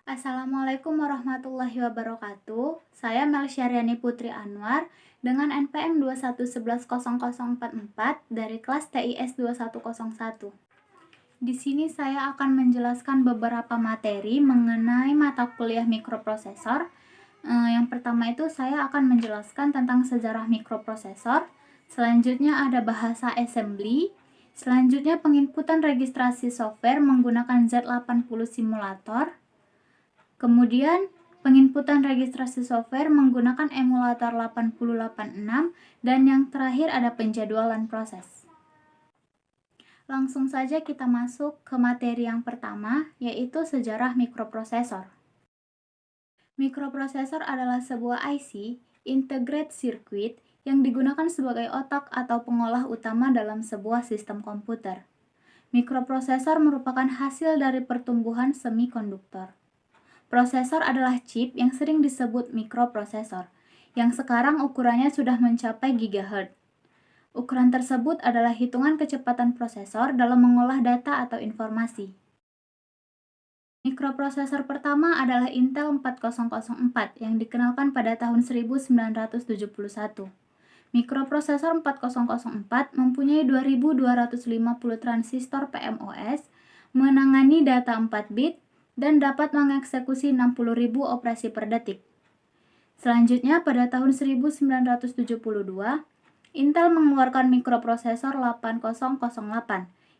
Assalamualaikum warahmatullahi wabarakatuh. Saya Melsyariani Putri Anwar dengan NPM 2111044 dari kelas TIS 2101. Di sini saya akan menjelaskan beberapa materi mengenai mata kuliah mikroprosesor. Yang pertama itu saya akan menjelaskan tentang sejarah mikroprosesor. Selanjutnya ada bahasa assembly. Selanjutnya penginputan registrasi software menggunakan Z80 simulator. Kemudian penginputan registrasi software menggunakan emulator 8086 dan yang terakhir ada penjadwalan proses. Langsung saja kita masuk ke materi yang pertama, yaitu sejarah mikroprosesor. Mikroprosesor adalah sebuah IC, integrated circuit, yang digunakan sebagai otak atau pengolah utama dalam sebuah sistem komputer. Mikroprosesor merupakan hasil dari pertumbuhan semikonduktor. Prosesor adalah chip yang sering disebut mikroprosesor, yang sekarang ukurannya sudah mencapai gigahertz. Ukuran tersebut adalah hitungan kecepatan prosesor dalam mengolah data atau informasi. Mikroprosesor pertama adalah Intel 4004 yang dikenalkan pada tahun 1971. Mikroprosesor 4004 mempunyai 2250 transistor PMOS, menangani data 4 bit, dan dapat mengeksekusi 60.000 operasi per detik. Selanjutnya, pada tahun 1972, Intel mengeluarkan mikroprosesor 8008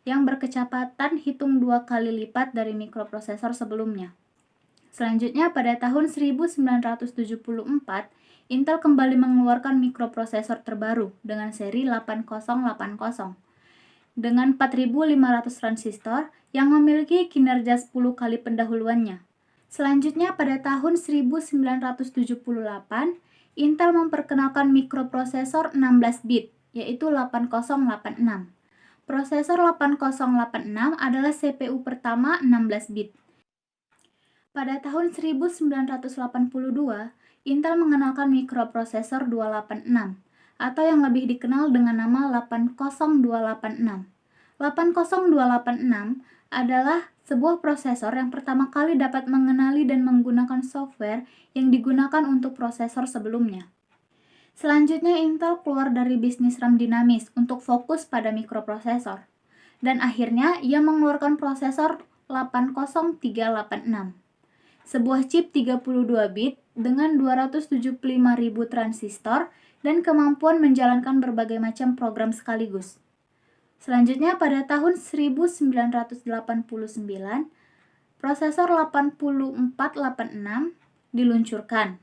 yang berkecepatan hitung 2 kali lipat dari mikroprosesor sebelumnya. Selanjutnya, pada tahun 1974, Intel kembali mengeluarkan mikroprosesor terbaru dengan seri 8080 dengan 4500 transistor yang memiliki kinerja 10 kali pendahuluannya. Selanjutnya, pada tahun 1978, Intel memperkenalkan mikroprosesor 16 bit, yaitu 8086. Prosesor 8086 adalah CPU pertama 16 bit. Pada tahun 1982, Intel mengenalkan mikroprosesor 286, atau yang lebih dikenal dengan nama 80286. 80286 adalah sebuah prosesor yang pertama kali dapat mengenali dan menggunakan software yang digunakan untuk prosesor sebelumnya. Selanjutnya, Intel keluar dari bisnis RAM dinamis untuk fokus pada mikroprosesor. Dan akhirnya, ia mengeluarkan prosesor 80386. Sebuah chip 32 bit dengan 275.000 transistor dan kemampuan menjalankan berbagai macam program sekaligus. Selanjutnya, pada tahun 1989, prosesor 8486 diluncurkan.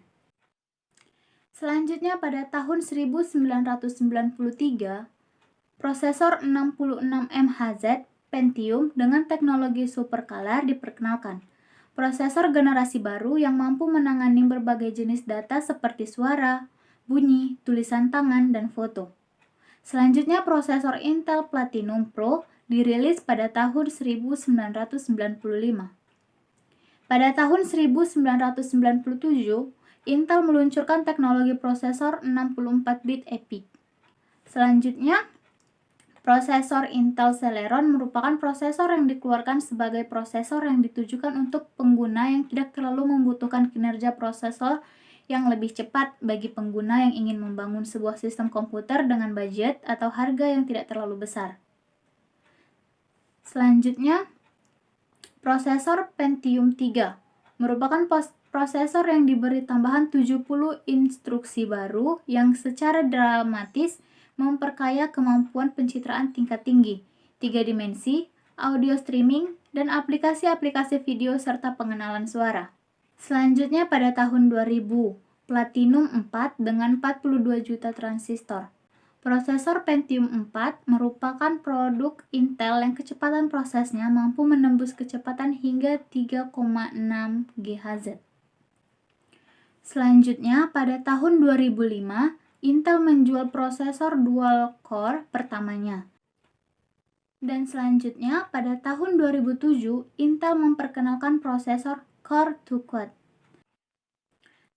Selanjutnya, pada tahun 1993, prosesor 66MHz Pentium dengan teknologi supercolor diperkenalkan. Prosesor generasi baru yang mampu menangani berbagai jenis data seperti suara, bunyi, tulisan tangan, dan foto. Selanjutnya, prosesor Intel Platinum Pro dirilis pada tahun 1995. Pada tahun 1997, Intel meluncurkan teknologi prosesor 64 bit EPYC. Selanjutnya, prosesor Intel Celeron merupakan prosesor yang dikeluarkan sebagai prosesor yang ditujukan untuk pengguna yang tidak terlalu membutuhkan kinerja prosesor yang lebih cepat bagi pengguna yang ingin membangun sebuah sistem komputer dengan budget atau harga yang tidak terlalu besar. Selanjutnya, prosesor Pentium 3 merupakan prosesor yang diberi tambahan 70 instruksi baru yang secara dramatis memperkaya kemampuan pencitraan tingkat tinggi, 3 dimensi, audio streaming, dan aplikasi-aplikasi video serta pengenalan suara. Selanjutnya, pada tahun 2000, Platinum 4 dengan 42 juta transistor. Prosesor Pentium 4 merupakan produk Intel yang kecepatan prosesnya mampu menembus kecepatan hingga 3,6 GHz. Selanjutnya, pada tahun 2005, Intel menjual prosesor dual core pertamanya. Dan selanjutnya, pada tahun 2007, Intel memperkenalkan prosesor Core 2 Quad.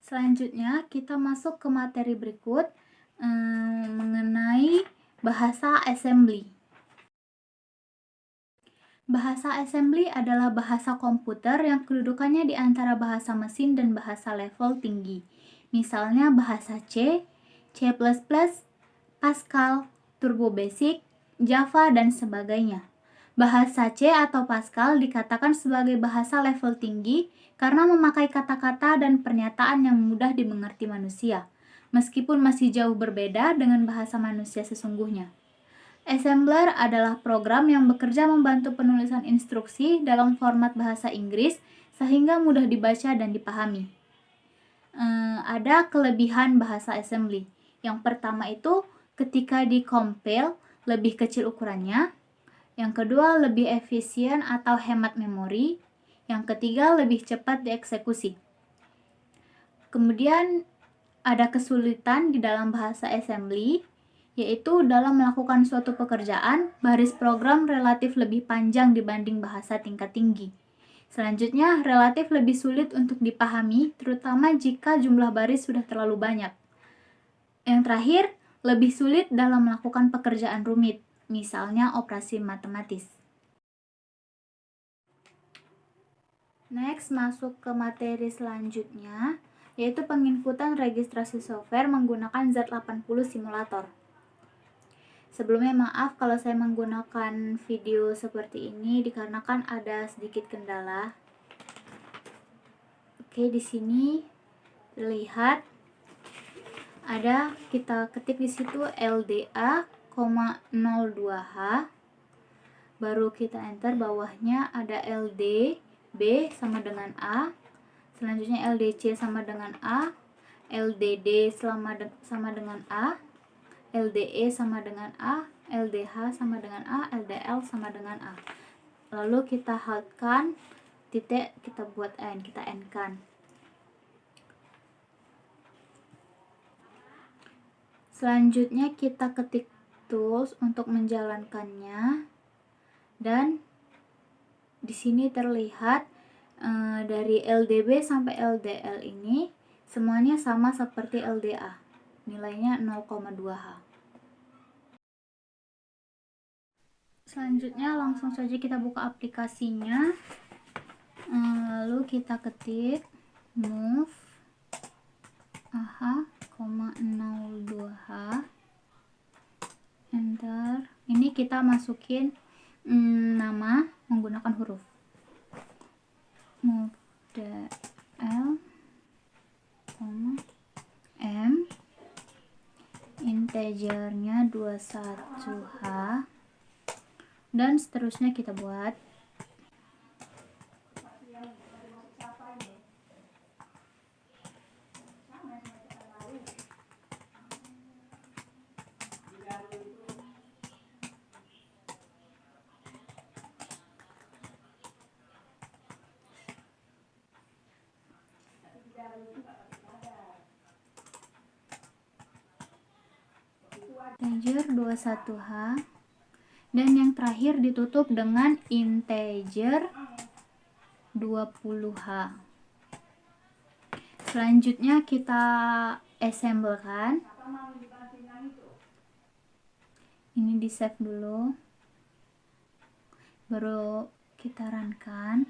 Selanjutnya, kita masuk ke materi berikut mengenai bahasa assembly. Bahasa assembly adalah bahasa komputer yang kedudukannya di antara bahasa mesin dan bahasa level tinggi. Misalnya bahasa C, C++, Pascal, Turbo Basic, Java, dan sebagainya. Bahasa C atau Pascal dikatakan sebagai bahasa level tinggi karena memakai kata-kata dan pernyataan yang mudah dimengerti manusia, meskipun masih jauh berbeda dengan bahasa manusia sesungguhnya. Assembler adalah program yang bekerja membantu penulisan instruksi dalam format bahasa Inggris sehingga mudah dibaca dan dipahami. Ada kelebihan bahasa assembly. Yang pertama itu ketika dikompil lebih kecil ukurannya. Yang kedua lebih efisien atau hemat memori. Yang ketiga lebih cepat dieksekusi. Kemudian ada kesulitan di dalam bahasa assembly, yaitu dalam melakukan suatu pekerjaan, baris program relatif lebih panjang dibanding bahasa tingkat tinggi. Selanjutnya, relatif lebih sulit untuk dipahami, terutama jika jumlah baris sudah terlalu banyak. Yang terakhir, lebih sulit dalam melakukan pekerjaan rumit, misalnya operasi matematis. Next, masuk ke materi selanjutnya, yaitu penginputan registrasi software menggunakan Z80 simulator. Sebelumnya maaf kalau saya menggunakan video seperti ini dikarenakan ada sedikit kendala. Oke, di sini lihat ada, kita ketik di situ LDA, 02H. Baru kita enter, bawahnya ada LD B sama dengan A. Selanjutnya LDC sama dengan A, LDD sama dengan A, LDE sama dengan A, LDH sama dengan A, LDL sama dengan A. Lalu kita hardkan titik, kita buat N, kita N-kan. Selanjutnya kita ketik tools untuk menjalankannya, dan di sini terlihat dari LDB sampai LDL ini semuanya sama seperti LDA, nilainya 0,2H. Selanjutnya langsung saja kita buka aplikasinya, lalu kita ketik move AH, 02H, enter. Ini kita masukin nama menggunakan huruf move dl, m, integernya 21H, dan seterusnya kita buat. Integer 21H, dan yang terakhir ditutup dengan integer 20H. Selanjutnya kita assemblekan. Ini di save dulu, baru kita runkan.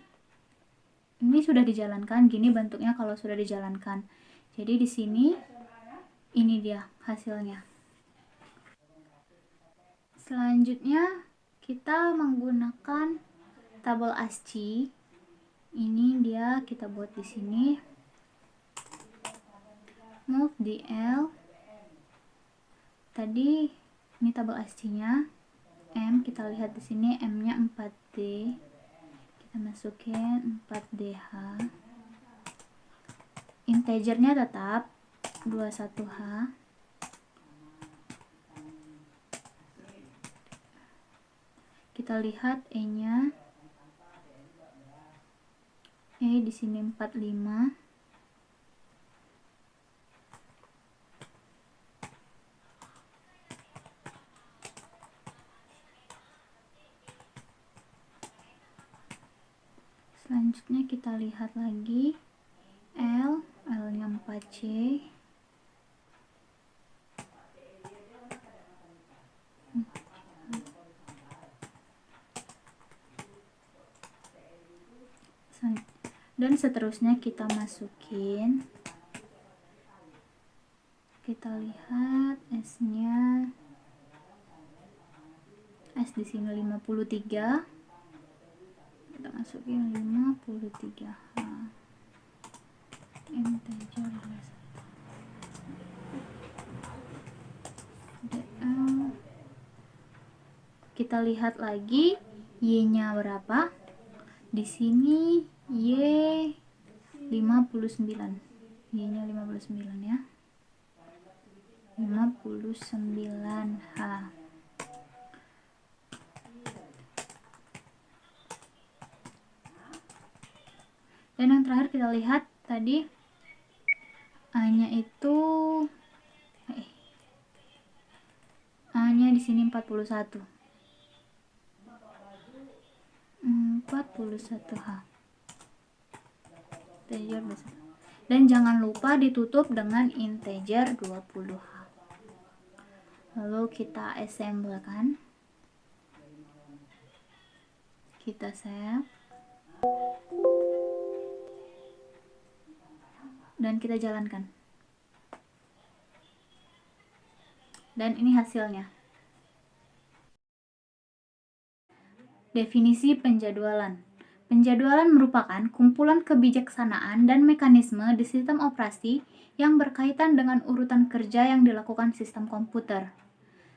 Ini sudah dijalankan, gini bentuknya kalau sudah dijalankan. Jadi di sini ini dia hasilnya. Selanjutnya kita menggunakan tabel ASCII. Ini dia, kita buat di sini. Move DL. Tadi ini tabel ASCII-nya. M, kita lihat di sini M-nya 4D. Kita masukin 4DH. Integernya tetap 21H. Kita lihat E-nya. E di sini 45. Selanjutnya kita lihat lagi L-nya 4C. Dan seterusnya kita masukin. Kita lihat S-nya. S di sini 53. Kita masukin 53H. Integer DL. Kita lihat lagi Y-nya berapa? Di sini Y 59. Y-nya 59 ya. 59H. Dan yang terakhir kita lihat tadi A-nya itu A-nya di sini 41. 41H. Integer besar. Dan jangan lupa ditutup dengan integer 20H. Lalu kita assemblekan. Kita save. Dan kita jalankan. Dan ini hasilnya. Definisi penjadwalan. Penjadwalan merupakan kumpulan kebijaksanaan dan mekanisme di sistem operasi yang berkaitan dengan urutan kerja yang dilakukan sistem komputer.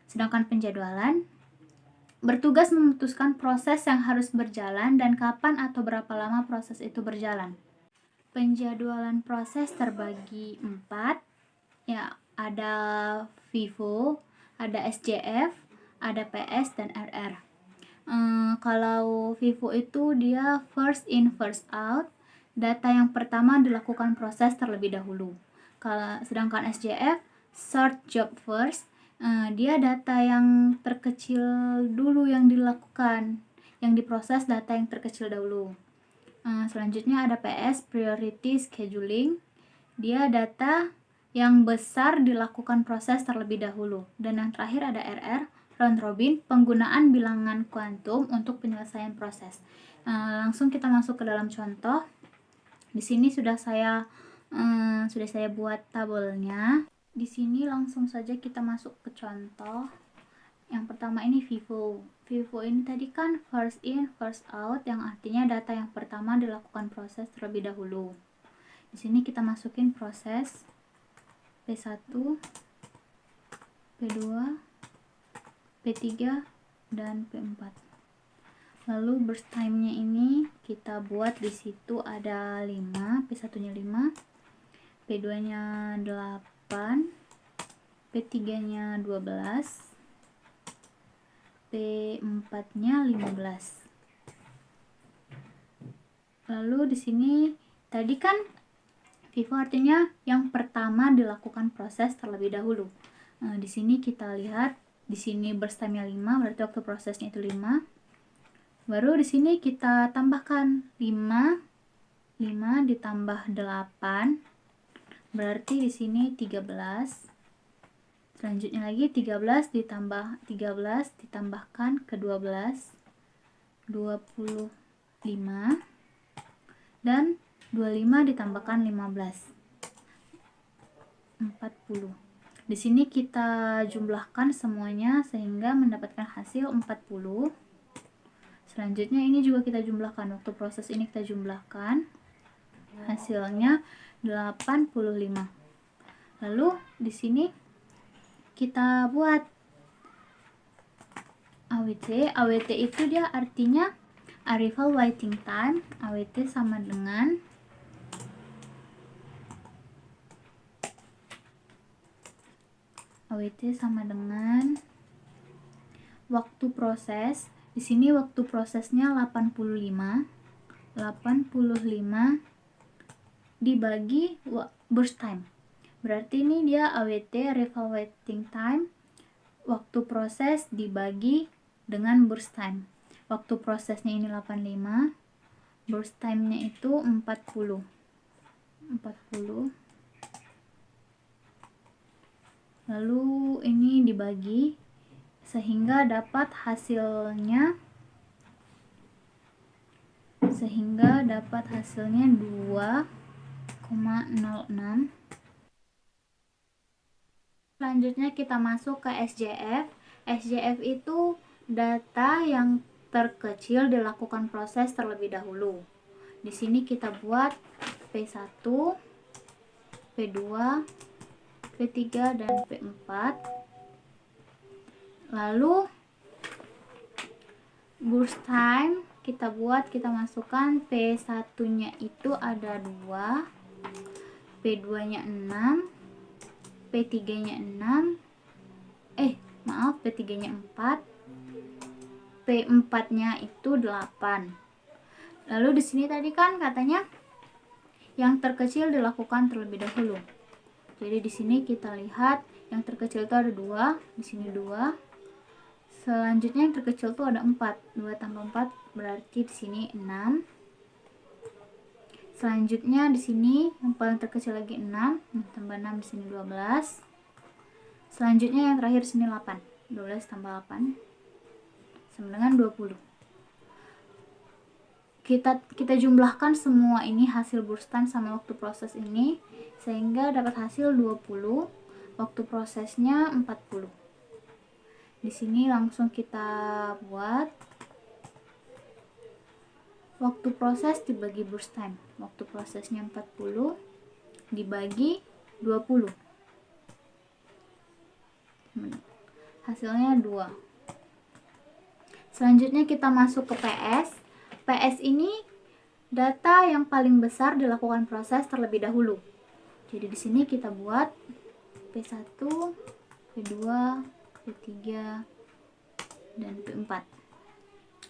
Sedangkan penjadwalan bertugas memutuskan proses yang harus berjalan dan kapan atau berapa lama proses itu berjalan. Penjadwalan proses terbagi 4. Ya, ada FIFO, ada SJF, ada PS, dan RR. Kalau FIFO itu dia first in first out, data yang pertama dilakukan proses terlebih dahulu. Sedangkan SJF sort job first, dia data yang terkecil dulu yang dilakukan, yang diproses data yang terkecil dahulu. Selanjutnya ada PS priority scheduling, dia data yang besar dilakukan proses terlebih dahulu. Dan yang terakhir ada RR round robin, penggunaan bilangan kuantum untuk penyelesaian proses. Langsung kita masuk ke dalam contoh. Di sini sudah saya buat tabelnya. Di sini langsung saja kita masuk ke contoh. Yang pertama ini FIFO. FIFO ini tadi kan first in first out, yang artinya data yang pertama dilakukan proses terlebih dahulu. Di sini kita masukin proses P1, P2, P3, dan P4. Lalu burst time-nya ini kita buat di situ ada 5, P1-nya 5, P2-nya 8, P3-nya 12, P4-nya 15. Lalu di sini tadi kan FIFO artinya yang pertama dilakukan proses terlebih dahulu. Di sini kita lihat di sini burst time-nya 5, berarti waktu prosesnya itu 5. Baru di sini kita tambahkan 5 ditambah 8, berarti di sini 13. Selanjutnya lagi 13 ditambahkan ke 12, 25, dan 25 ditambahkan 15, 40. Di sini kita jumlahkan semuanya sehingga mendapatkan hasil 40. Selanjutnya ini juga kita jumlahkan, waktu proses ini kita jumlahkan, hasilnya 85. Lalu di sini kita buat AWT. AWT itu dia artinya arrival waiting time. AWT sama dengan waktu proses. Di sini waktu prosesnya 85 dibagi burst time. Berarti ini dia AWT, arrival waiting time, waktu proses dibagi dengan burst time. Waktu prosesnya ini 85, burst time-nya itu 40. Lalu ini dibagi sehingga dapat hasilnya sehingga dapat hasilnya 2,06. Selanjutnya kita masuk ke SJF. SJF itu data yang terkecil dilakukan proses terlebih dahulu. Di sini kita buat P1, P2, P3, dan P4. Lalu burst time kita masukkan P1-nya itu ada 2, P2-nya 6, P3-nya 6, P3-nya 4, P4-nya itu 8. Lalu di sini tadi kan katanya yang terkecil dilakukan terlebih dahulu. Jadi di sini kita lihat yang terkecil itu ada 2, di sini 2. Selanjutnya yang terkecil itu ada 4. 2 tambah 4 berarti di sini 6. Selanjutnya di sini yang paling terkecil lagi 6, tambah 6 di sini 12. Selanjutnya yang terakhir di sini 8. 12 tambah 8 sama dengan 20. Kita jumlahkan semua ini hasil burst time sama waktu proses ini sehingga dapat hasil 20. Waktu prosesnya 40. Di sini langsung kita buat waktu proses dibagi burst time. Waktu prosesnya 40 dibagi 20. Hasilnya 2. Selanjutnya kita masuk ke PS. PS ini data yang paling besar dilakukan proses terlebih dahulu. Jadi di sini kita buat P1, P2, P3, dan P4.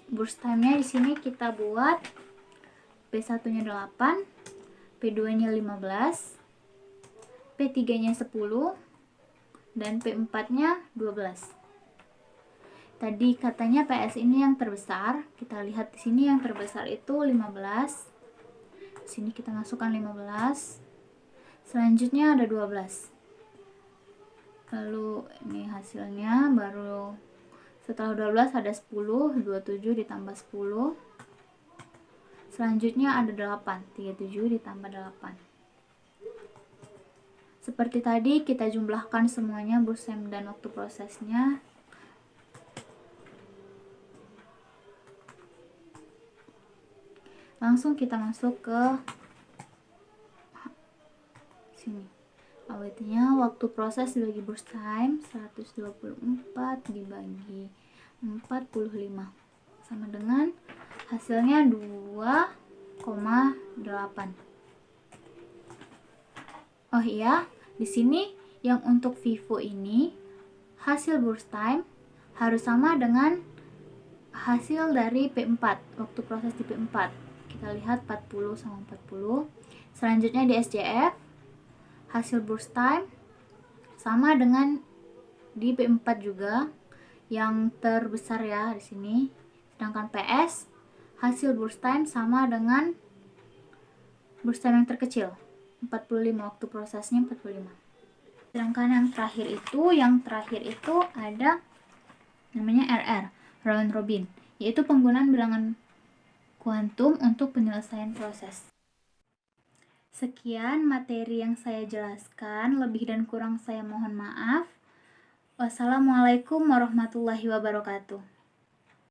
Burst time-nya di sini kita buat P1-nya 8, P2-nya 15, P3-nya 10, dan P4-nya 12. Tadi katanya PS ini yang terbesar. Kita lihat di sini yang terbesar itu 15. Di sini kita masukkan 15. Selanjutnya ada 12. Lalu ini hasilnya baru setelah 12 ada 10, 27 ditambah 10. Selanjutnya ada 8, 37 ditambah 8. Seperti tadi kita jumlahkan semuanya burst time dan waktu prosesnya. Langsung kita masuk ke sini. Awetnya waktu proses dibagi burst time 124 dibagi 45 sama dengan hasilnya 2,8. Oh iya, di sini yang untuk Vivo ini hasil burst time harus sama dengan hasil dari P4, waktu proses di P4. Kita lihat 40 sama 40. Selanjutnya di SJF hasil burst time sama dengan di P4 juga, yang terbesar ya di sini. Sedangkan PS hasil burst time sama dengan burst time yang terkecil 45, waktu prosesnya 45. Sedangkan yang terakhir itu ada namanya RR, round robin, yaitu penggunaan bilangan kuantum untuk penyelesaian proses. Sekian materi yang saya jelaskan, lebih dan kurang saya mohon maaf. Wassalamualaikum warahmatullahi wabarakatuh.